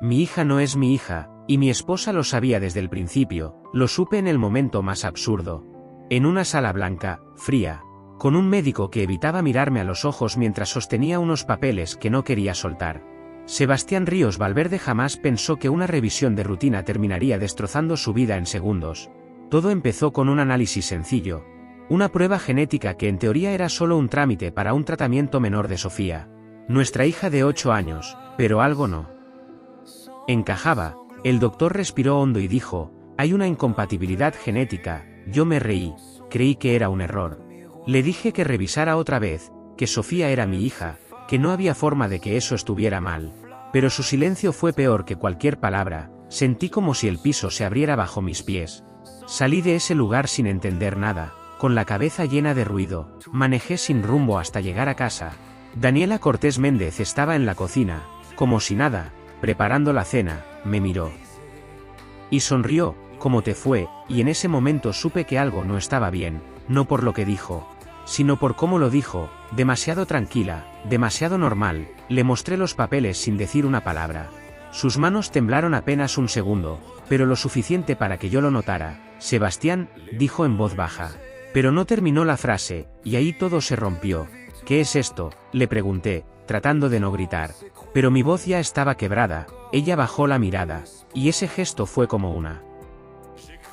Mi hija no es mi hija, y mi esposa lo sabía desde el principio, lo supe en el momento más absurdo. En una sala blanca, fría, con un médico que evitaba mirarme a los ojos mientras sostenía unos papeles que no quería soltar. Sebastián Ríos Valverde jamás pensó que una revisión de rutina terminaría destrozando su vida en segundos. Todo empezó con un análisis sencillo. Una prueba genética que en teoría era solo un trámite para un tratamiento menor de Sofía, nuestra hija de 8 años, pero algo no encajaba. El doctor respiró hondo y dijo, hay una incompatibilidad genética. Yo me reí, creí que era un error. Le dije que revisara otra vez, que Sofía era mi hija, que no había forma de que eso estuviera mal. Pero su silencio fue peor que cualquier palabra, sentí como si el piso se abriera bajo mis pies. Salí de ese lugar sin entender nada, con la cabeza llena de ruido, manejé sin rumbo hasta llegar a casa. Daniela Cortés Méndez estaba en la cocina, como si nada, preparando la cena, me miró y sonrió. ¿Cómo te fue? Y en ese momento supe que algo no estaba bien, no por lo que dijo, sino por cómo lo dijo, demasiado tranquila, demasiado normal. Le mostré los papeles sin decir una palabra. Sus manos temblaron apenas un segundo, pero lo suficiente para que yo lo notara. Sebastián, dijo en voz baja. Pero no terminó la frase, y ahí todo se rompió. ¿Qué es esto?, le pregunté, tratando de no gritar. Pero mi voz ya estaba quebrada. Ella bajó la mirada, y ese gesto fue como una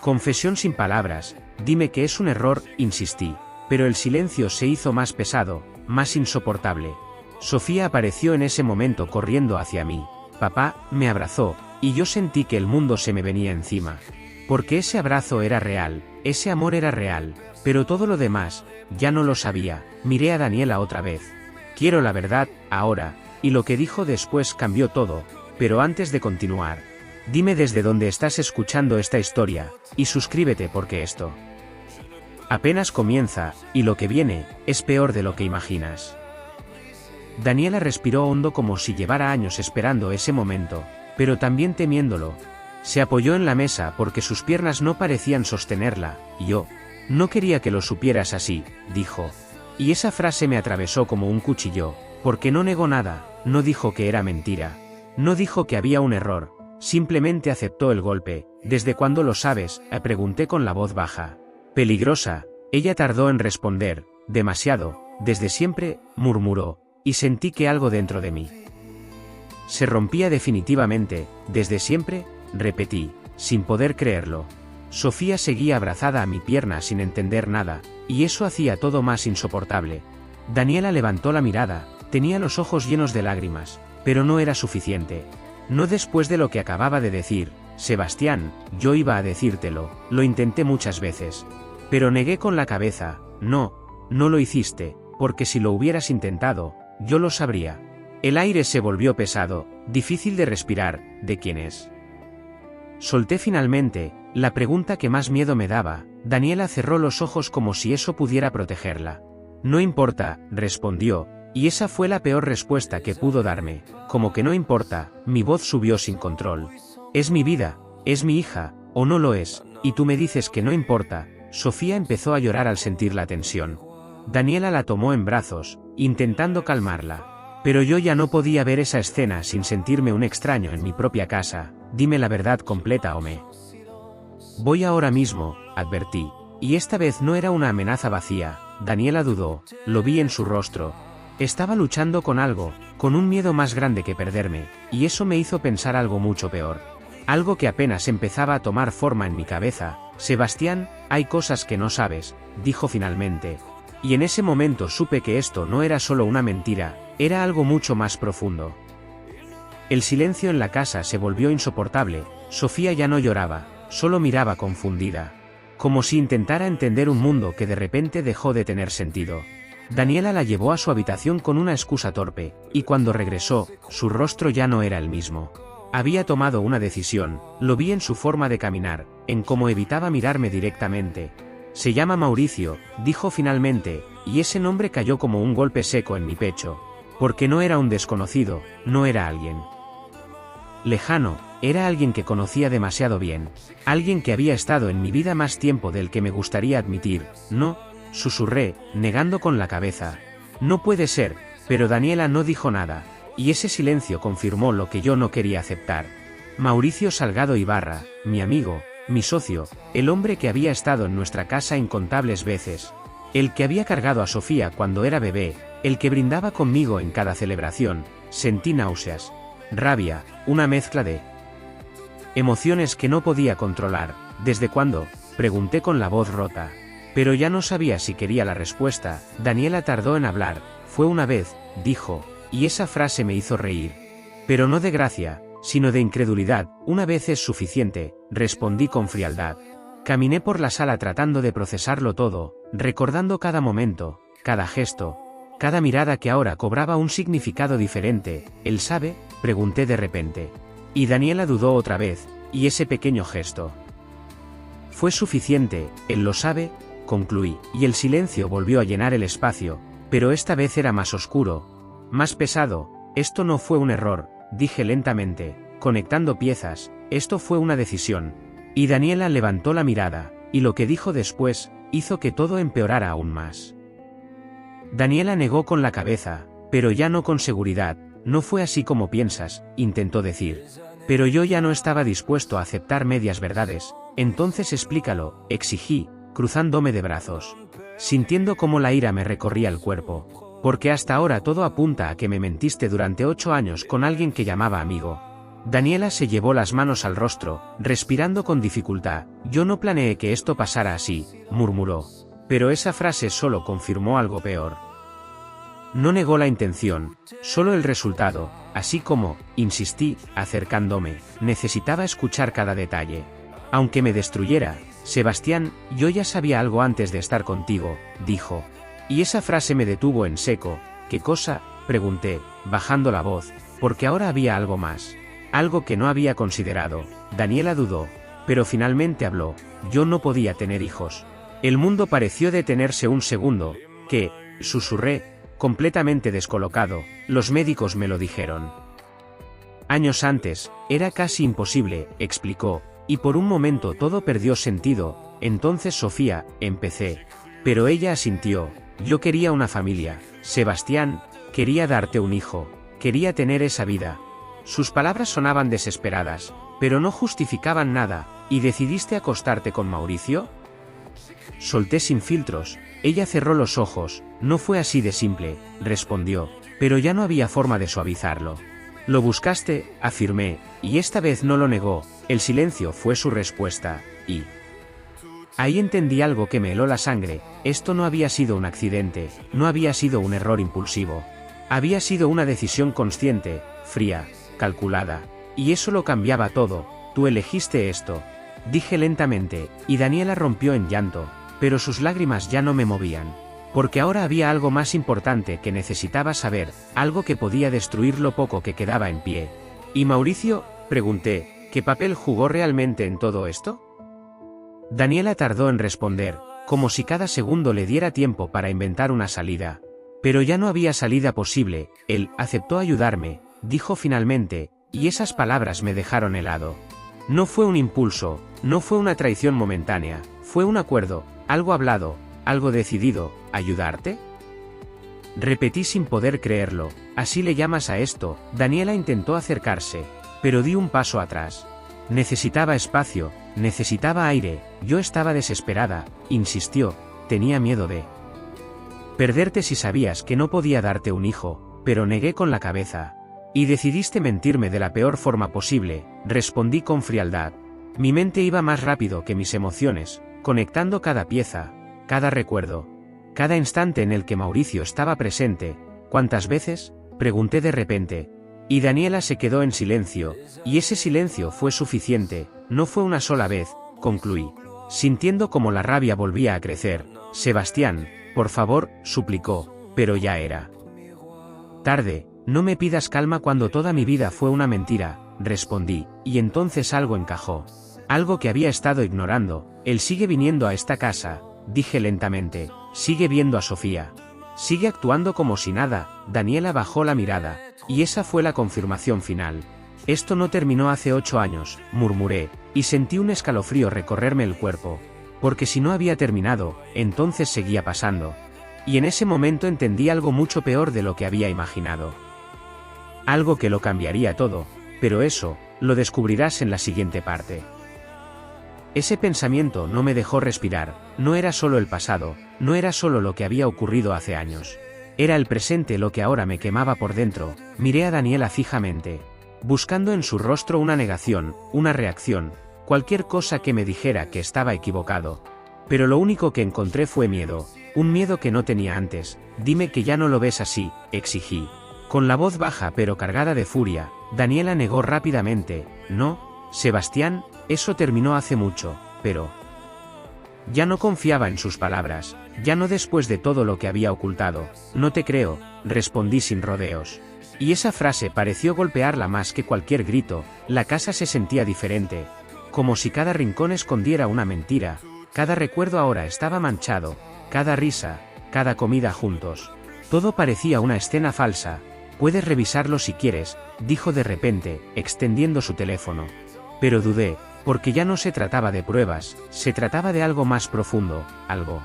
confesión sin palabras. Dime que es un error, insistí. Pero el silencio se hizo más pesado, más insoportable. Sofía apareció en ese momento corriendo hacia mí. Papá, me abrazó, y yo sentí que el mundo se me venía encima. Porque ese abrazo era real, ese amor era real, pero todo lo demás, ya no lo sabía. Miré a Daniela otra vez. Quiero la verdad, ahora, y lo que dijo después cambió todo. Pero antes de continuar, dime desde dónde estás escuchando esta historia, y suscríbete porque esto apenas comienza, y lo que viene, es peor de lo que imaginas. Daniela respiró hondo como si llevara años esperando ese momento, pero también temiéndolo. Se apoyó en la mesa porque sus piernas no parecían sostenerla. Yo no quería que lo supieras así, dijo. Y esa frase me atravesó como un cuchillo, porque no negó nada, no dijo que era mentira. No dijo que había un error, simplemente aceptó el golpe. ¿Desde cuándo lo sabes?, pregunté con la voz baja. Peligrosa. Ella tardó en responder. Demasiado. Desde siempre, murmuró, y sentí que algo dentro de mí se rompía definitivamente. Desde siempre, repetí, sin poder creerlo. Sofía seguía abrazada a mi pierna sin entender nada, y eso hacía todo más insoportable. Daniela levantó la mirada, tenía los ojos llenos de lágrimas, pero no era suficiente. No después de lo que acababa de decir. Sebastián, yo iba a decírtelo, lo intenté muchas veces. Pero negué con la cabeza. No, no lo hiciste, porque si lo hubieras intentado, yo lo sabría. El aire se volvió pesado, difícil de respirar. ¿De quién es? Solté finalmente, la pregunta que más miedo me daba. Daniela cerró los ojos como si eso pudiera protegerla. No importa, respondió, y esa fue la peor respuesta que pudo darme. Como que no importa, mi voz subió sin control. Es mi vida, es mi hija, o no lo es, y tú me dices que no importa. Sofía empezó a llorar al sentir la tensión. Daniela la tomó en brazos, intentando calmarla. Pero yo ya no podía ver esa escena sin sentirme un extraño en mi propia casa. Dime la verdad completa o me voy ahora mismo, advertí. Y esta vez no era una amenaza vacía. Daniela dudó, lo vi en su rostro. Estaba luchando con algo, con un miedo más grande que perderme, y eso me hizo pensar algo mucho peor. Algo que apenas empezaba a tomar forma en mi cabeza. Sebastián, hay cosas que no sabes, dijo finalmente. Y en ese momento supe que esto no era solo una mentira, era algo mucho más profundo. El silencio en la casa se volvió insoportable. Sofía ya no lloraba, solo miraba confundida. Como si intentara entender un mundo que de repente dejó de tener sentido. Daniela la llevó a su habitación con una excusa torpe, y cuando regresó, su rostro ya no era el mismo. Había tomado una decisión, lo vi en su forma de caminar, en cómo evitaba mirarme directamente. Se llama Mauricio, dijo finalmente, y ese nombre cayó como un golpe seco en mi pecho. Porque no era un desconocido, no era alguien lejano, era alguien que conocía demasiado bien, alguien que había estado en mi vida más tiempo del que me gustaría admitir. No, susurré, negando con la cabeza. No puede ser, pero Daniela no dijo nada. Y ese silencio confirmó lo que yo no quería aceptar. Mauricio Salgado Ibarra, mi amigo, mi socio, el hombre que había estado en nuestra casa incontables veces. El que había cargado a Sofía cuando era bebé, el que brindaba conmigo en cada celebración. Sentí náuseas, rabia, una mezcla de emociones que no podía controlar. ¿Desde cuándo?, pregunté con la voz rota. Pero ya no sabía si quería la respuesta. Daniela tardó en hablar. Fue una vez, dijo, y esa frase me hizo reír. Pero no de gracia, sino de incredulidad. Una vez es suficiente, respondí con frialdad. Caminé por la sala tratando de procesarlo todo, recordando cada momento, cada gesto, cada mirada que ahora cobraba un significado diferente. ¿Él sabe?, pregunté de repente. Y Daniela dudó otra vez, y ese pequeño gesto fue suficiente. Él lo sabe, concluí, y el silencio volvió a llenar el espacio, pero esta vez era más oscuro, más pesado. Esto no fue un error, dije lentamente, conectando piezas, esto fue una decisión. Y Daniela levantó la mirada, y lo que dijo después hizo que todo empeorara aún más. Daniela negó con la cabeza, pero ya no con seguridad. No fue así como piensas, intentó decir. Pero yo ya no estaba dispuesto a aceptar medias verdades. Entonces explícalo, exigí, cruzándome de brazos, sintiendo cómo la ira me recorría el cuerpo. Porque hasta ahora todo apunta a que me mentiste durante 8 años con alguien que llamaba amigo. Daniela se llevó las manos al rostro, respirando con dificultad. Yo no planeé que esto pasara así, murmuró. Pero esa frase solo confirmó algo peor. No negó la intención, solo el resultado, así como, insistí, acercándome, necesitaba escuchar cada detalle. Aunque me destruyera, Sebastián, yo ya sabía algo antes de estar contigo, dijo. Y esa frase me detuvo en seco. ¿Qué cosa?, pregunté, bajando la voz, porque ahora había algo más. Algo que no había considerado. Daniela dudó, pero finalmente habló. Yo no podía tener hijos. El mundo pareció detenerse un segundo. ¿Qué?, susurré, completamente descolocado. Los médicos me lo dijeron. Años antes, era casi imposible, explicó, y por un momento todo perdió sentido. Entonces Sofía, empecé. Pero ella asintió. Yo quería una familia, Sebastián, quería darte un hijo, quería tener esa vida. Sus palabras sonaban desesperadas, pero no justificaban nada. ¿Y decidiste acostarte con Mauricio?, solté sin filtros. Ella cerró los ojos. No fue así de simple, respondió, pero ya no había forma de suavizarlo. Lo buscaste, afirmé, y esta vez no lo negó. El silencio fue su respuesta, y ahí entendí algo que me heló la sangre. Esto no había sido un accidente, no había sido un error impulsivo. Había sido una decisión consciente, fría, calculada. Y eso lo cambiaba todo. Tú elegiste esto, dije lentamente, y Daniela rompió en llanto, pero sus lágrimas ya no me movían. Porque ahora había algo más importante que necesitaba saber, algo que podía destruir lo poco que quedaba en pie. ¿Y Mauricio?, pregunté, ¿qué papel jugó realmente en todo esto? Daniela tardó en responder, como si cada segundo le diera tiempo para inventar una salida. Pero ya no había salida posible. Él aceptó ayudarme, dijo finalmente, y esas palabras me dejaron helado. No fue un impulso, no fue una traición momentánea, fue un acuerdo, algo hablado, algo decidido. ¿Ayudarte?, repetí sin poder creerlo. ¿Así le llamas a esto? Daniela intentó acercarse, pero di un paso atrás. Necesitaba espacio, necesitaba aire. Yo estaba desesperada, insistió, tenía miedo de perderte si sabías que no podía darte un hijo, pero negué con la cabeza. Y decidiste mentirme de la peor forma posible, respondí con frialdad. Mi mente iba más rápido que mis emociones, conectando cada pieza, cada recuerdo, cada instante en el que Mauricio estaba presente. ¿Cuántas veces?, pregunté de repente. Y Daniela se quedó en silencio, y ese silencio fue suficiente. No fue una sola vez, concluí, sintiendo como la rabia volvía a crecer. Sebastián, por favor, suplicó, pero ya era tarde. No me pidas calma cuando toda mi vida fue una mentira, respondí, y entonces algo encajó. Algo que había estado ignorando. Él sigue viniendo a esta casa, dije lentamente, sigue viendo a Sofía. Sigue actuando como si nada. Daniela bajó la mirada, y esa fue la confirmación final. Esto no terminó hace 8 años, murmuré, y sentí un escalofrío recorrerme el cuerpo. Porque si no había terminado, entonces seguía pasando. Y en ese momento entendí algo mucho peor de lo que había imaginado. Algo que lo cambiaría todo, pero eso lo descubrirás en la siguiente parte. Ese pensamiento no me dejó respirar, no era solo el pasado, no era solo lo que había ocurrido hace años. Era el presente lo que ahora me quemaba por dentro. Miré a Daniela fijamente, buscando en su rostro una negación, una reacción, cualquier cosa que me dijera que estaba equivocado. Pero lo único que encontré fue miedo, un miedo que no tenía antes. Dime que ya no lo ves así, exigí. Con la voz baja pero cargada de furia, Daniela negó rápidamente, no, Sebastián, eso terminó hace mucho, pero... Ya no confiaba en sus palabras, ya no después de todo lo que había ocultado. No te creo, respondí sin rodeos. Y esa frase pareció golpearla más que cualquier grito. La casa se sentía diferente, como si cada rincón escondiera una mentira, cada recuerdo ahora estaba manchado, cada risa, cada comida juntos. Todo parecía una escena falsa. Puedes revisarlo si quieres, dijo de repente, extendiendo su teléfono. Pero dudé, porque ya no se trataba de pruebas, se trataba de algo más profundo, algo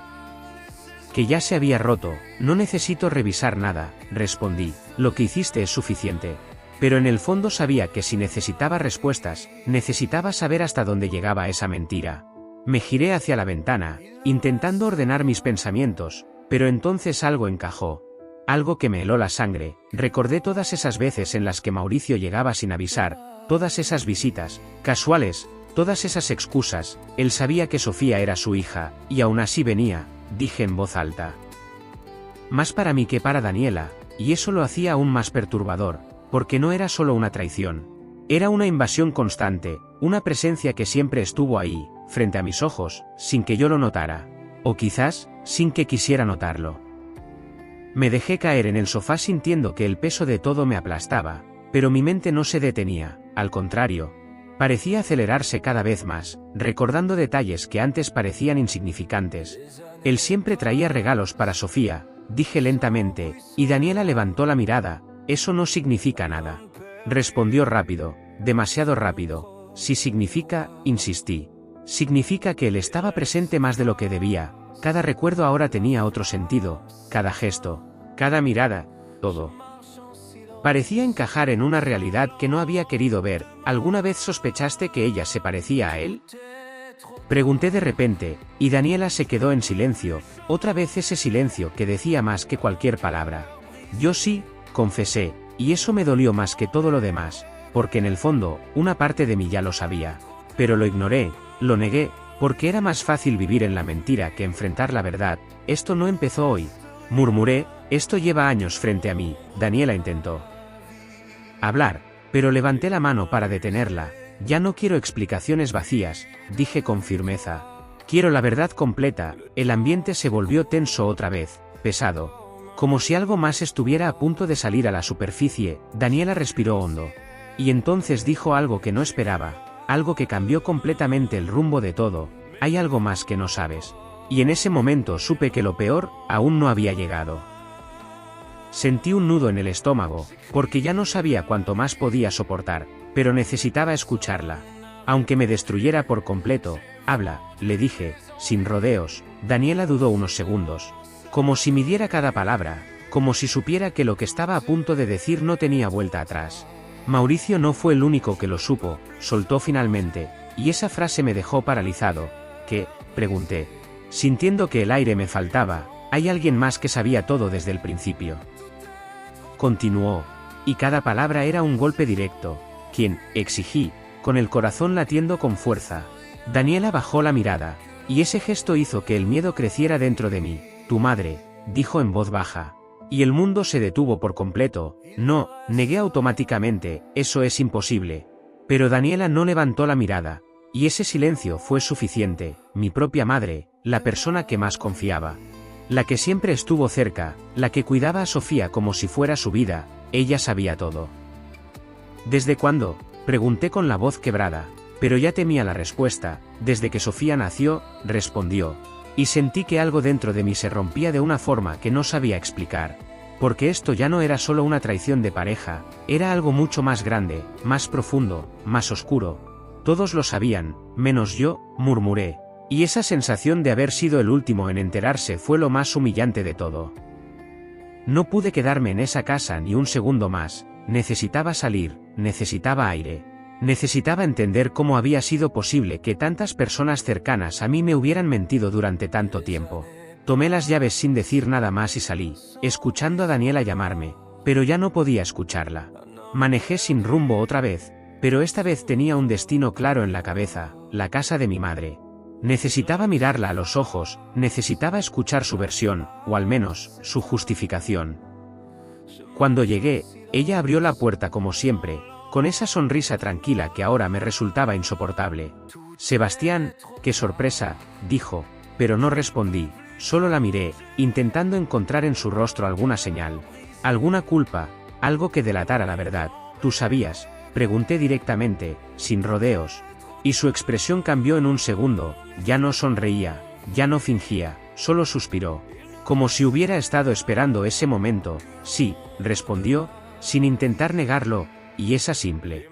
que ya se había roto. No necesito revisar nada, respondí, lo que hiciste es suficiente. Pero en el fondo sabía que si necesitaba respuestas, necesitaba saber hasta dónde llegaba esa mentira. Me giré hacia la ventana, intentando ordenar mis pensamientos, pero entonces algo encajó. Algo que me heló la sangre. Recordé todas esas veces en las que Mauricio llegaba sin avisar, todas esas visitas casuales, todas esas excusas. Él sabía que Sofía era su hija, y aún así venía, dije en voz alta. Más para mí que para Daniela, y eso lo hacía aún más perturbador, porque no era solo una traición. Era una invasión constante, una presencia que siempre estuvo ahí, frente a mis ojos, sin que yo lo notara. O quizás, sin que quisiera notarlo. Me dejé caer en el sofá sintiendo que el peso de todo me aplastaba, pero mi mente no se detenía, al contrario. Parecía acelerarse cada vez más, recordando detalles que antes parecían insignificantes. Él siempre traía regalos para Sofía, dije lentamente, y Daniela levantó la mirada. Eso no significa nada. Respondió rápido, demasiado rápido. Sí significa, insistí. Significa que él estaba presente más de lo que debía. Cada recuerdo ahora tenía otro sentido, cada gesto, cada mirada, todo. Parecía encajar en una realidad que no había querido ver. ¿Alguna vez sospechaste que ella se parecía a él? Pregunté de repente, y Daniela se quedó en silencio, otra vez ese silencio que decía más que cualquier palabra. Yo sí, confesé, y eso me dolió más que todo lo demás, porque en el fondo, una parte de mí ya lo sabía. Pero lo ignoré, lo negué, porque era más fácil vivir en la mentira que enfrentar la verdad. Esto no empezó hoy, murmuré, esto lleva años frente a mí. Daniela intentó hablar, pero levanté la mano para detenerla. Ya no quiero explicaciones vacías, dije con firmeza. Quiero la verdad completa. El ambiente se volvió tenso otra vez, pesado, como si algo más estuviera a punto de salir a la superficie. Daniela respiró hondo. Y entonces dijo algo que no esperaba, algo que cambió completamente el rumbo de todo. Hay algo más que no sabes. Y en ese momento supe que lo peor aún no había llegado. Sentí un nudo en el estómago, porque ya no sabía cuánto más podía soportar, pero necesitaba escucharla. Aunque me destruyera por completo. Habla, le dije, sin rodeos. Daniela dudó unos segundos, como si midiera cada palabra, como si supiera que lo que estaba a punto de decir no tenía vuelta atrás. Mauricio no fue el único que lo supo, soltó finalmente, y esa frase me dejó paralizado. ¿Qué? Pregunté, sintiendo que el aire me faltaba. Hay alguien más que sabía todo desde el principio. Continuó, y cada palabra era un golpe directo. ¿Quién? Exigí, con el corazón latiendo con fuerza. Daniela bajó la mirada, y ese gesto hizo que el miedo creciera dentro de mí. Tu madre, dijo en voz baja. Y el mundo se detuvo por completo. No, negué automáticamente, eso es imposible. Pero Daniela no levantó la mirada, y ese silencio fue suficiente. Mi propia madre, la persona que más confiaba. La que siempre estuvo cerca, la que cuidaba a Sofía como si fuera su vida, ella sabía todo. ¿Desde cuándo? Pregunté con la voz quebrada, pero ya temía la respuesta. Desde que Sofía nació, respondió. Y sentí que algo dentro de mí se rompía de una forma que no sabía explicar. Porque esto ya no era solo una traición de pareja, era algo mucho más grande, más profundo, más oscuro. Todos lo sabían, menos yo, murmuré. Y esa sensación de haber sido el último en enterarse fue lo más humillante de todo. No pude quedarme en esa casa ni un segundo más, necesitaba salir, necesitaba aire. Necesitaba entender cómo había sido posible que tantas personas cercanas a mí me hubieran mentido durante tanto tiempo. Tomé las llaves sin decir nada más y salí, escuchando a Daniela llamarme, pero ya no podía escucharla. Manejé sin rumbo otra vez, pero esta vez tenía un destino claro en la cabeza, la casa de mi madre. Necesitaba mirarla a los ojos, necesitaba escuchar su versión, o al menos, su justificación. Cuando llegué, ella abrió la puerta como siempre, con esa sonrisa tranquila que ahora me resultaba insoportable. «Sebastián, qué sorpresa», dijo, pero no respondí, solo la miré, intentando encontrar en su rostro alguna señal, alguna culpa, algo que delatara la verdad. «¿Tú sabías?», pregunté directamente, sin rodeos. Y su expresión cambió en un segundo, ya no sonreía, ya no fingía, solo suspiró. Como si hubiera estado esperando ese momento. «Sí», respondió, sin intentar negarlo, y esa simple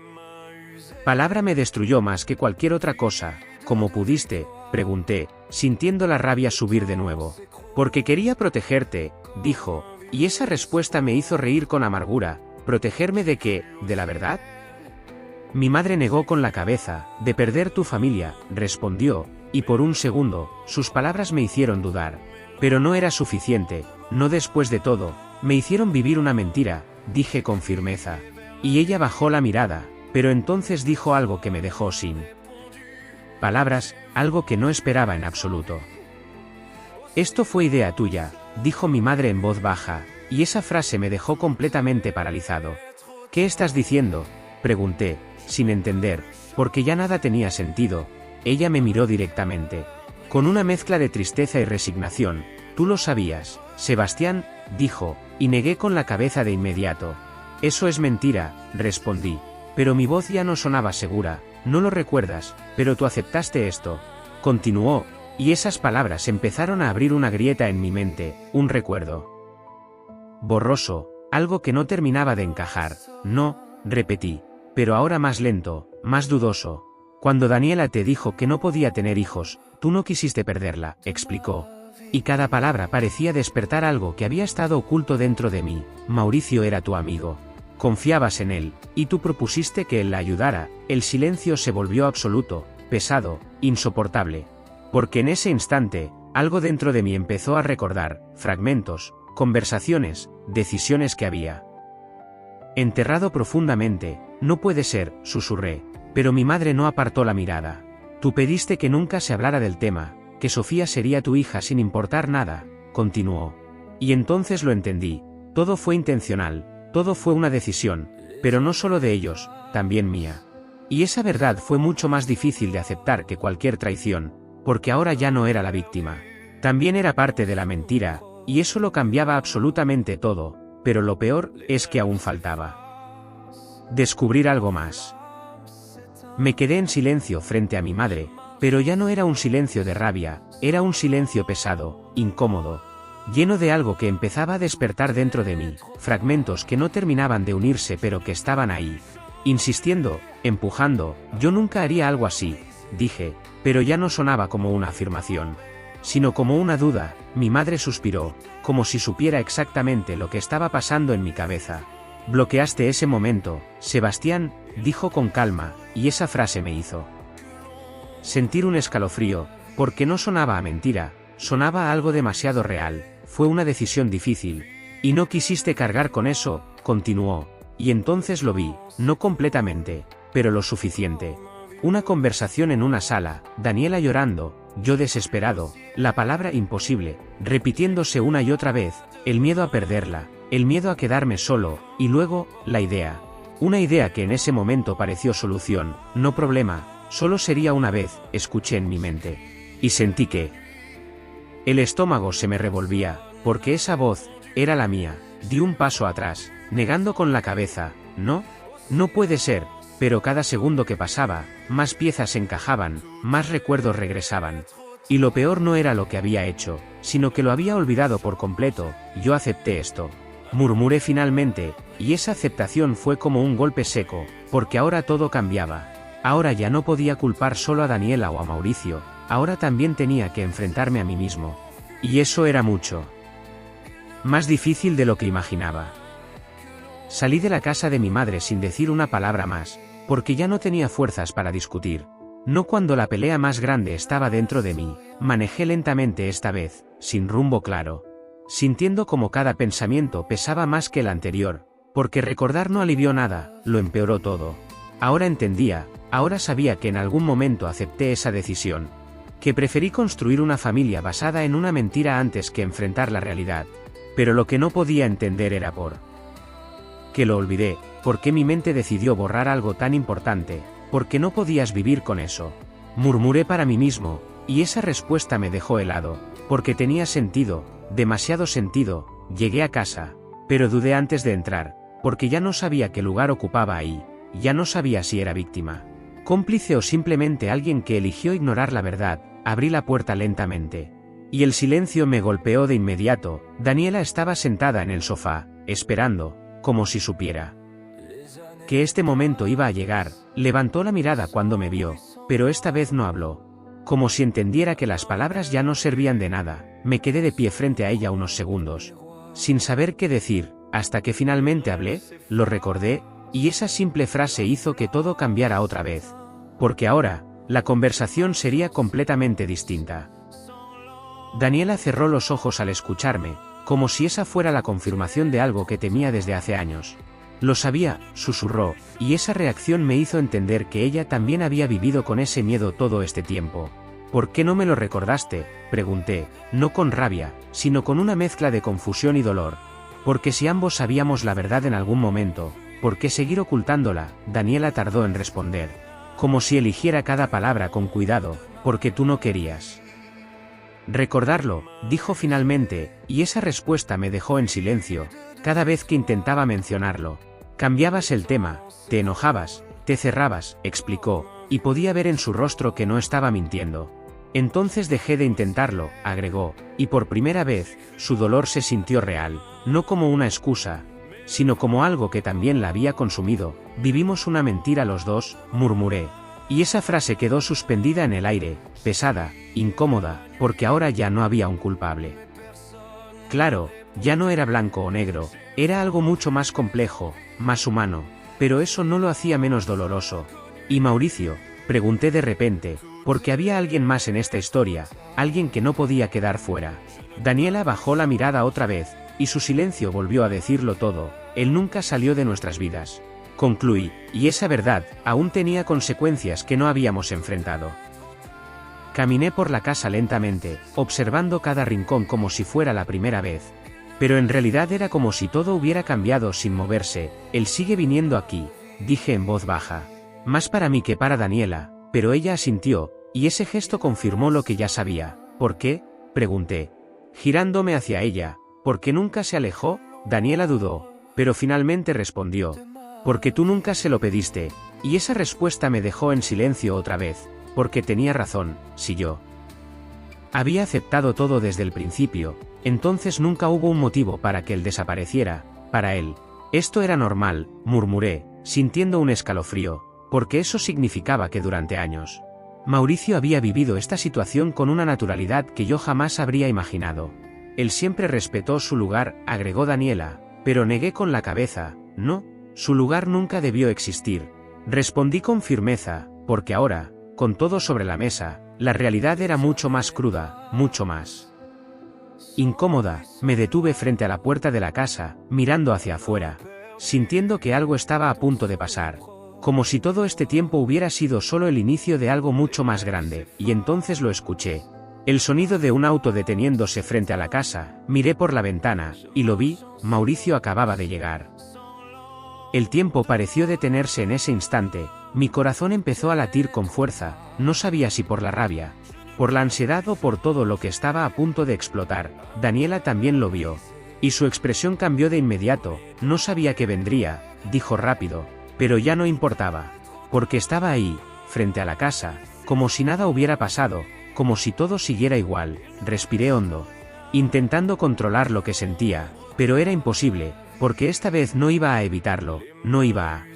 palabra me destruyó más que cualquier otra cosa. «¿Cómo pudiste?», pregunté, sintiendo la rabia subir de nuevo. «Porque quería protegerte», dijo, y esa respuesta me hizo reír con amargura. «¿Protegerme de qué? ¿De la verdad?». Mi madre negó con la cabeza. «De perder tu familia», respondió, y por un segundo, sus palabras me hicieron dudar. Pero no era suficiente, no después de todo, me hicieron vivir una mentira, dije con firmeza. Y ella bajó la mirada, pero entonces dijo algo que me dejó sin palabras, algo que no esperaba en absoluto. «Esto fue idea tuya», dijo mi madre en voz baja, y esa frase me dejó completamente paralizado. «¿Qué estás diciendo?», pregunté, sin entender, porque ya nada tenía sentido. Ella me miró directamente, con una mezcla de tristeza y resignación. «Tú lo sabías, Sebastián», dijo, y negué con la cabeza de inmediato. «Eso es mentira», respondí, pero mi voz ya no sonaba segura. «No lo recuerdas, pero tú aceptaste esto», continuó, y esas palabras empezaron a abrir una grieta en mi mente, un recuerdo borroso, algo que no terminaba de encajar. «No», repetí, pero ahora más lento, más dudoso. «Cuando Daniela te dijo que no podía tener hijos, tú no quisiste perderla», explicó. Y cada palabra parecía despertar algo que había estado oculto dentro de mí. «Mauricio era tu amigo. Confiabas en él, y tú propusiste que él la ayudara». El silencio se volvió absoluto, pesado, insoportable. Porque en ese instante, algo dentro de mí empezó a recordar, fragmentos, conversaciones, decisiones que había enterrado profundamente. «No puede ser», susurré, pero mi madre no apartó la mirada. «Tú pediste que nunca se hablara del tema, que Sofía sería tu hija sin importar nada», continuó. Y entonces lo entendí. Todo fue intencional, todo fue una decisión, pero no solo de ellos, también mía. Y esa verdad fue mucho más difícil de aceptar que cualquier traición, porque ahora ya no era la víctima. También era parte de la mentira, y eso lo cambiaba absolutamente todo, pero lo peor es que aún faltaba descubrir algo más. Me quedé en silencio frente a mi madre, pero ya no era un silencio de rabia, era un silencio pesado, incómodo, lleno de algo que empezaba a despertar dentro de mí, fragmentos que no terminaban de unirse pero que estaban ahí, insistiendo, empujando. «Yo nunca haría algo así», dije, pero ya no sonaba como una afirmación, sino como una duda. Mi madre suspiró, como si supiera exactamente lo que estaba pasando en mi cabeza. «Bloqueaste ese momento, Sebastián», dijo con calma, y esa frase me hizo sentir un escalofrío, porque no sonaba a mentira, sonaba a algo demasiado real. «Fue una decisión difícil, y no quisiste cargar con eso», continuó, y entonces lo vi, no completamente, pero lo suficiente. Una conversación en una sala, Daniela llorando, yo desesperado, la palabra imposible, repitiéndose una y otra vez, el miedo a perderla, el miedo a quedarme solo, y luego, la idea. Una idea que en ese momento pareció solución, no problema, solo sería una vez, escuché en mi mente. Y sentí que el estómago se me revolvía, porque esa voz era la mía. Di un paso atrás, negando con la cabeza. «No, no puede ser», pero cada segundo que pasaba, más piezas encajaban, más recuerdos regresaban. Y lo peor no era lo que había hecho, sino que lo había olvidado por completo. «Yo acepté esto», murmuré finalmente, y esa aceptación fue como un golpe seco, porque ahora todo cambiaba. Ahora ya no podía culpar solo a Daniela o a Mauricio, ahora también tenía que enfrentarme a mí mismo. Y eso era mucho más difícil de lo que imaginaba. Salí de la casa de mi madre sin decir una palabra más, porque ya no tenía fuerzas para discutir. No cuando la pelea más grande estaba dentro de mí. Manejé lentamente esta vez, sin rumbo claro, sintiendo como cada pensamiento pesaba más que el anterior, porque recordar no alivió nada, lo empeoró todo. Ahora entendía, ahora sabía que en algún momento acepté esa decisión, que preferí construir una familia basada en una mentira antes que enfrentar la realidad, pero lo que no podía entender era por qué lo olvidé, por qué mi mente decidió borrar algo tan importante. ¿Por qué no podías vivir con eso? Murmuré para mí mismo, y esa respuesta me dejó helado, porque tenía sentido, demasiado sentido. Llegué a casa, pero dudé antes de entrar, porque ya no sabía qué lugar ocupaba ahí, ya no sabía si era víctima, cómplice o simplemente alguien que eligió ignorar la verdad. Abrí la puerta lentamente, y el silencio me golpeó de inmediato. Daniela estaba sentada en el sofá, esperando, como si supiera que este momento iba a llegar. Levantó la mirada cuando me vio, pero esta vez no habló. Como si entendiera que las palabras ya no servían de nada. Me quedé de pie frente a ella unos segundos, sin saber qué decir, hasta que finalmente hablé. Lo recordé, y esa simple frase hizo que todo cambiara otra vez. Porque ahora, la conversación sería completamente distinta. Daniela cerró los ojos al escucharme, como si esa fuera la confirmación de algo que temía desde hace años. Lo sabía, susurró, y esa reacción me hizo entender que ella también había vivido con ese miedo todo este tiempo. ¿Por qué no me lo recordaste?, pregunté, no con rabia, sino con una mezcla de confusión y dolor. Porque si ambos sabíamos la verdad en algún momento, ¿por qué seguir ocultándola? Daniela tardó en responder, como si eligiera cada palabra con cuidado. Porque tú no querías recordarlo, dijo finalmente, y esa respuesta me dejó en silencio. Cada vez que intentaba mencionarlo, cambiabas el tema, te enojabas, te cerrabas, explicó, y podía ver en su rostro que no estaba mintiendo. Entonces dejé de intentarlo, agregó, y por primera vez, su dolor se sintió real, no como una excusa, sino como algo que también la había consumido. Vivimos una mentira los dos, murmuré. Y esa frase quedó suspendida en el aire, pesada, incómoda, porque ahora ya no había un culpable. Claro, ya no era blanco o negro, era algo mucho más complejo, más humano, pero eso no lo hacía menos doloroso. ¿Y Mauricio?, pregunté de repente, porque había alguien más en esta historia, alguien que no podía quedar fuera. Daniela bajó la mirada otra vez, y su silencio volvió a decirlo todo. Él nunca salió de nuestras vidas, concluí, y esa verdad aún tenía consecuencias que no habíamos enfrentado. Caminé por la casa lentamente, observando cada rincón como si fuera la primera vez. Pero en realidad era como si todo hubiera cambiado sin moverse. Él sigue viniendo aquí, dije en voz baja. Más para mí que para Daniela, pero ella asintió, y ese gesto confirmó lo que ya sabía. ¿Por qué?, pregunté, girándome hacia ella. ¿Por qué nunca se alejó? Daniela dudó, pero finalmente respondió. Porque tú nunca se lo pediste, y esa respuesta me dejó en silencio otra vez. Porque tenía razón, si yo había aceptado todo desde el principio, entonces nunca hubo un motivo para que él desapareciera. Para él, esto era normal, murmuré, sintiendo un escalofrío, porque eso significaba que durante años, Mauricio había vivido esta situación con una naturalidad que yo jamás habría imaginado. Él siempre respetó su lugar, agregó Daniela, pero negué con la cabeza. No, su lugar nunca debió existir. Respondí con firmeza, porque ahora, con todo sobre la mesa, la realidad era mucho más cruda, mucho más incómoda. Me detuve frente a la puerta de la casa, mirando hacia afuera, sintiendo que algo estaba a punto de pasar, como si todo este tiempo hubiera sido solo el inicio de algo mucho más grande, y entonces lo escuché. El sonido de un auto deteniéndose frente a la casa. Miré por la ventana, y lo vi. Mauricio acababa de llegar. El tiempo pareció detenerse en ese instante. Mi corazón empezó a latir con fuerza, no sabía si por la rabia, por la ansiedad o por todo lo que estaba a punto de explotar. Daniela también lo vio, y su expresión cambió de inmediato. No sabía qué vendría, dijo rápido, pero ya no importaba, porque estaba ahí, frente a la casa, como si nada hubiera pasado, como si todo siguiera igual. Respiré hondo, intentando controlar lo que sentía, pero era imposible, porque esta vez no iba a evitarlo, no iba a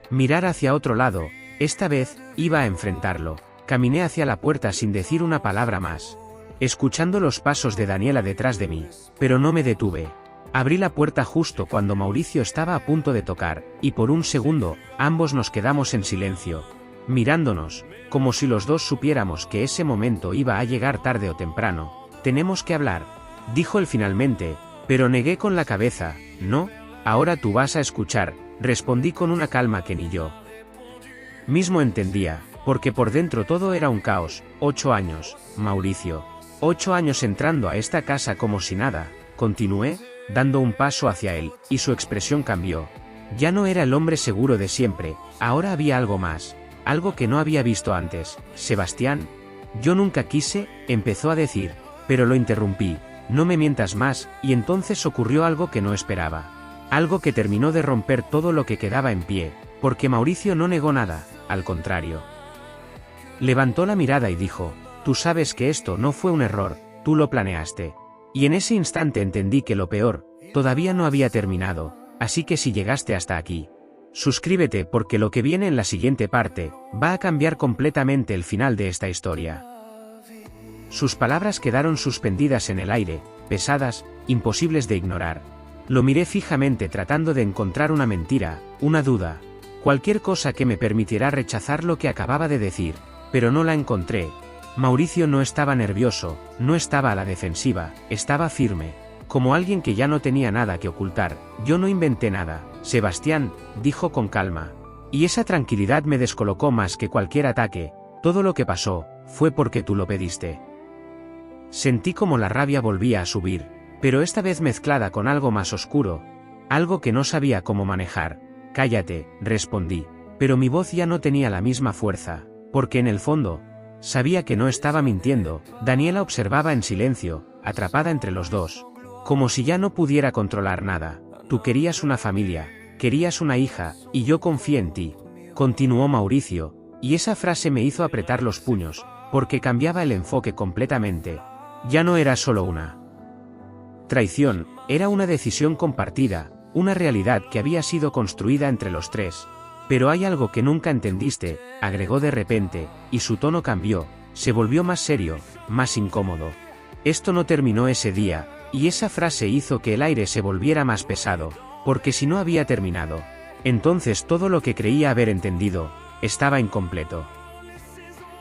mirar hacia otro lado, esta vez, iba a enfrentarlo. Caminé hacia la puerta sin decir una palabra más, escuchando los pasos de Daniela detrás de mí, pero no me detuve. Abrí la puerta justo cuando Mauricio estaba a punto de tocar, y por un segundo, ambos nos quedamos en silencio, mirándonos, como si los dos supiéramos que ese momento iba a llegar tarde o temprano. Tenemos que hablar, dijo él finalmente, pero negué con la cabeza. No, ahora tú vas a escuchar, respondí con una calma que ni yo mismo entendía, porque por dentro todo era un caos. 8 años, Mauricio. 8 años entrando a esta casa como si nada, continué, dando un paso hacia él, y su expresión cambió. Ya no era el hombre seguro de siempre, ahora había algo más, algo que no había visto antes. Sebastián, yo nunca quise, empezó a decir, pero lo interrumpí. No me mientas más, y entonces ocurrió algo que no esperaba. Algo que terminó de romper todo lo que quedaba en pie, porque Mauricio no negó nada, al contrario. Levantó la mirada y dijo, tú sabes que esto no fue un error, tú lo planeaste. Y en ese instante entendí que lo peor, todavía no había terminado, así que si llegaste hasta aquí, suscríbete porque lo que viene en la siguiente parte, va a cambiar completamente el final de esta historia. Sus palabras quedaron suspendidas en el aire, pesadas, imposibles de ignorar. Lo miré fijamente tratando de encontrar una mentira, una duda, cualquier cosa que me permitiera rechazar lo que acababa de decir, pero no la encontré. Mauricio no estaba nervioso, no estaba a la defensiva, estaba firme, como alguien que ya no tenía nada que ocultar. Yo no inventé nada, Sebastián, dijo con calma. Y esa tranquilidad me descolocó más que cualquier ataque. Todo lo que pasó, fue porque tú lo pediste. Sentí como la rabia volvía a subir, pero esta vez mezclada con algo más oscuro, algo que no sabía cómo manejar. Cállate, respondí, pero mi voz ya no tenía la misma fuerza, porque en el fondo, sabía que no estaba mintiendo. Daniela observaba en silencio, atrapada entre los dos, como si ya no pudiera controlar nada. Tú querías una familia, querías una hija, y yo confié en ti, continuó Mauricio, y esa frase me hizo apretar los puños, porque cambiaba el enfoque completamente. Ya no era solo una traición, era una decisión compartida, una realidad que había sido construida entre los tres. Pero hay algo que nunca entendiste, agregó de repente, y su tono cambió, se volvió más serio, más incómodo. Esto no terminó ese día, y esa frase hizo que el aire se volviera más pesado, porque si no había terminado, entonces todo lo que creía haber entendido, estaba incompleto.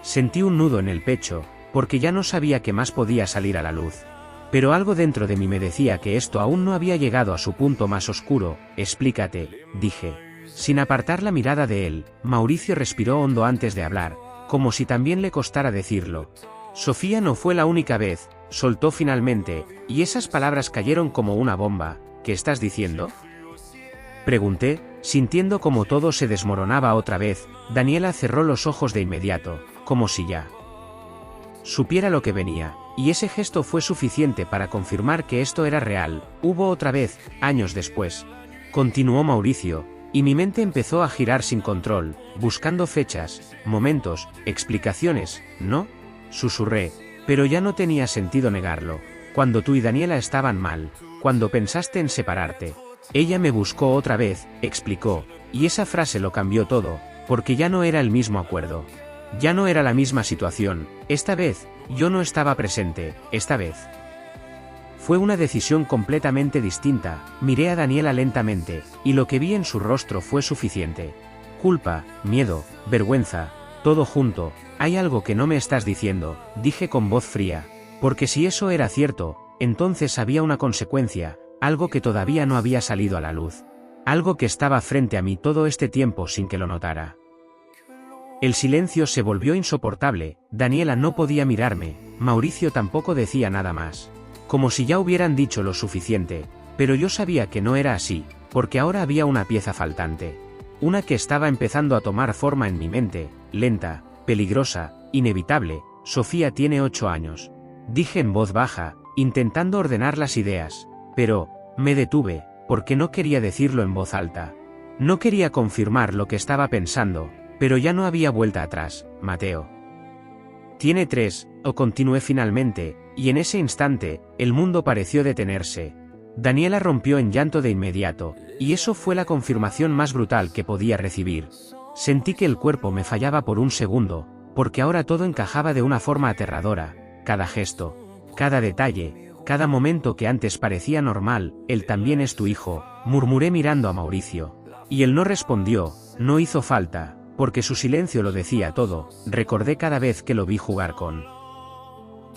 Sentí un nudo en el pecho, porque ya no sabía qué más podía salir a la luz. Pero algo dentro de mí me decía que esto aún no había llegado a su punto más oscuro. Explícate, dije. Sin apartar la mirada de él, Mauricio respiró hondo antes de hablar, como si también le costara decirlo. Sofía no fue la única vez, soltó finalmente, y esas palabras cayeron como una bomba. ¿Qué estás diciendo?, pregunté, sintiendo como todo se desmoronaba otra vez. Daniela cerró los ojos de inmediato, como si ya supiera lo que venía, y ese gesto fue suficiente para confirmar que esto era real. Hubo otra vez, años después, continuó Mauricio, y mi mente empezó a girar sin control, buscando fechas, momentos, explicaciones. No, susurré, pero ya no tenía sentido negarlo. Cuando tú y Daniela estaban mal, cuando pensaste en separarte, ella me buscó otra vez, explicó, y esa frase lo cambió todo, porque ya no era el mismo acuerdo. Ya no era la misma situación. Esta vez, yo no estaba presente. Esta vez fue una decisión completamente distinta. Miré a Daniela lentamente, y lo que vi en su rostro fue suficiente. Culpa, miedo, vergüenza, todo junto. Hay algo que no me estás diciendo, dije con voz fría. Porque si eso era cierto, entonces había una consecuencia, algo que todavía no había salido a la luz. Algo que estaba frente a mí todo este tiempo sin que lo notara. El silencio se volvió insoportable. Daniela no podía mirarme, Mauricio tampoco decía nada más. Como si ya hubieran dicho lo suficiente, pero yo sabía que no era así, porque ahora había una pieza faltante. Una que estaba empezando a tomar forma en mi mente, lenta, peligrosa, inevitable. Sofía tiene 8 años. Dije en voz baja, intentando ordenar las ideas, pero me detuve, porque no quería decirlo en voz alta. No quería confirmar lo que estaba pensando, pero ya no había vuelta atrás. Mateo tiene 3, o continué finalmente, y en ese instante, el mundo pareció detenerse. Daniela rompió en llanto de inmediato, y eso fue la confirmación más brutal que podía recibir. Sentí que el cuerpo me fallaba por un segundo, porque ahora todo encajaba de una forma aterradora, cada gesto, cada detalle, cada momento que antes parecía normal, él también es tu hijo, murmuré mirando a Mauricio. Y él no respondió, no hizo falta, porque su silencio lo decía todo, recordé cada vez que lo vi jugar con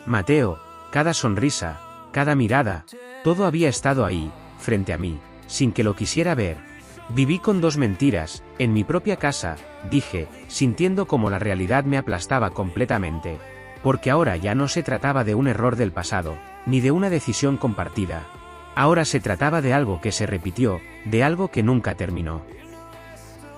Mateo, cada sonrisa, cada mirada, todo había estado ahí, frente a mí, sin que lo quisiera ver. Viví con dos mentiras, en mi propia casa, dije, sintiendo como la realidad me aplastaba completamente. Porque ahora ya no se trataba de un error del pasado, ni de una decisión compartida. Ahora se trataba de algo que se repitió, de algo que nunca terminó.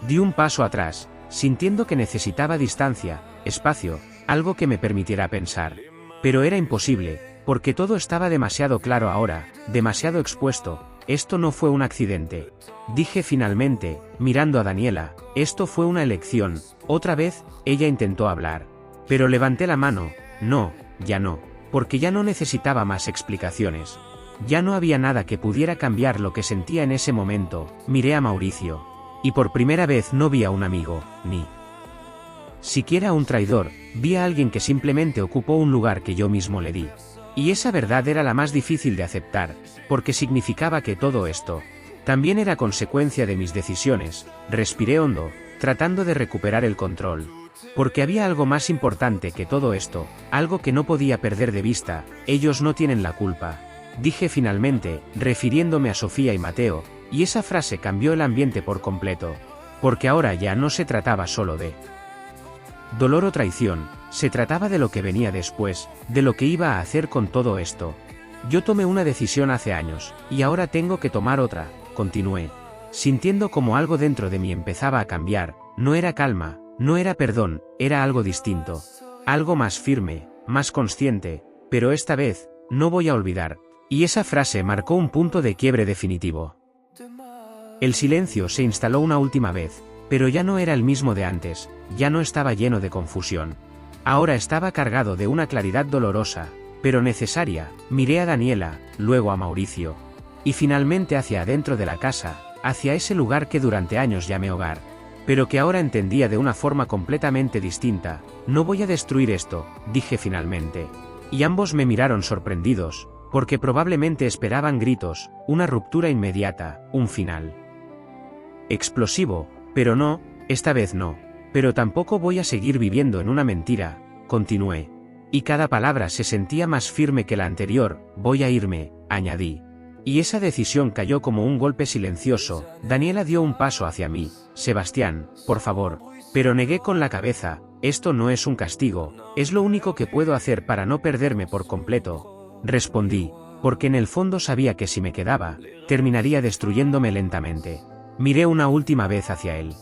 Di un paso atrás, sintiendo que necesitaba distancia, espacio, algo que me permitiera pensar. Pero era imposible, porque todo estaba demasiado claro ahora, demasiado expuesto. Esto no fue un accidente. Dije finalmente, mirando a Daniela, esto fue una elección. Otra vez, ella intentó hablar. Pero levanté la mano, no, ya no, porque ya no necesitaba más explicaciones. Ya no había nada que pudiera cambiar lo que sentía en ese momento. Miré a Mauricio. Y por primera vez no vi a un amigo, ni siquiera a un traidor, vi a alguien que simplemente ocupó un lugar que yo mismo le di. Y esa verdad era la más difícil de aceptar, porque significaba que todo esto también era consecuencia de mis decisiones. Respiré hondo, tratando de recuperar el control. Porque había algo más importante que todo esto, algo que no podía perder de vista. Ellos no tienen la culpa, dije finalmente, refiriéndome a Sofía y Mateo, y esa frase cambió el ambiente por completo. Porque ahora ya no se trataba solo de dolor o traición, se trataba de lo que venía después, de lo que iba a hacer con todo esto. Yo tomé una decisión hace años, y ahora tengo que tomar otra, continué, sintiendo como algo dentro de mí empezaba a cambiar. No era calma, no era perdón, era algo distinto, algo más firme, más consciente, pero esta vez, no voy a olvidar. Y esa frase marcó un punto de quiebre definitivo. El silencio se instaló una última vez, pero ya no era el mismo de antes, ya no estaba lleno de confusión. Ahora estaba cargado de una claridad dolorosa, pero necesaria. Miré a Daniela, luego a Mauricio. Y finalmente hacia adentro de la casa, hacia ese lugar que durante años llamé hogar. Pero que ahora entendía de una forma completamente distinta. No voy a destruir esto, dije finalmente. Y ambos me miraron sorprendidos, porque probablemente esperaban gritos, una ruptura inmediata, un final explosivo, pero no, esta vez no. Pero tampoco voy a seguir viviendo en una mentira, continué. Y cada palabra se sentía más firme que la anterior. Voy a irme, añadí. Y esa decisión cayó como un golpe silencioso. Daniela dio un paso hacia mí. Sebastián, por favor. Pero negué con la cabeza. Esto no es un castigo, es lo único que puedo hacer para no perderme por completo. Respondí, porque en el fondo sabía que si me quedaba, terminaría destruyéndome lentamente. Miré una última vez hacia él.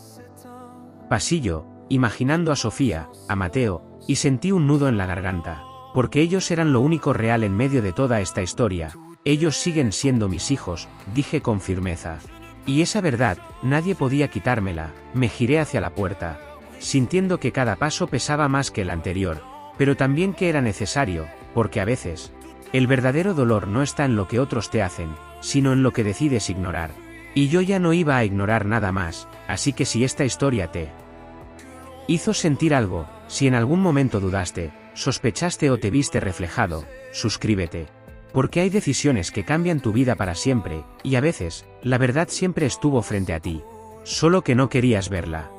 Pasillo, imaginando a Sofía, a Mateo, y sentí un nudo en la garganta, porque ellos eran lo único real en medio de toda esta historia. Ellos siguen siendo mis hijos, dije con firmeza. Y esa verdad, nadie podía quitármela. Me giré hacia la puerta, sintiendo que cada paso pesaba más que el anterior, pero también que era necesario, porque a veces, el verdadero dolor no está en lo que otros te hacen, sino en lo que decides ignorar. Y yo ya no iba a ignorar nada más, así que si esta historia te hizo sentir algo, si en algún momento dudaste, sospechaste o te viste reflejado, suscríbete. Porque hay decisiones que cambian tu vida para siempre, y a veces, la verdad siempre estuvo frente a ti, solo que no querías verla.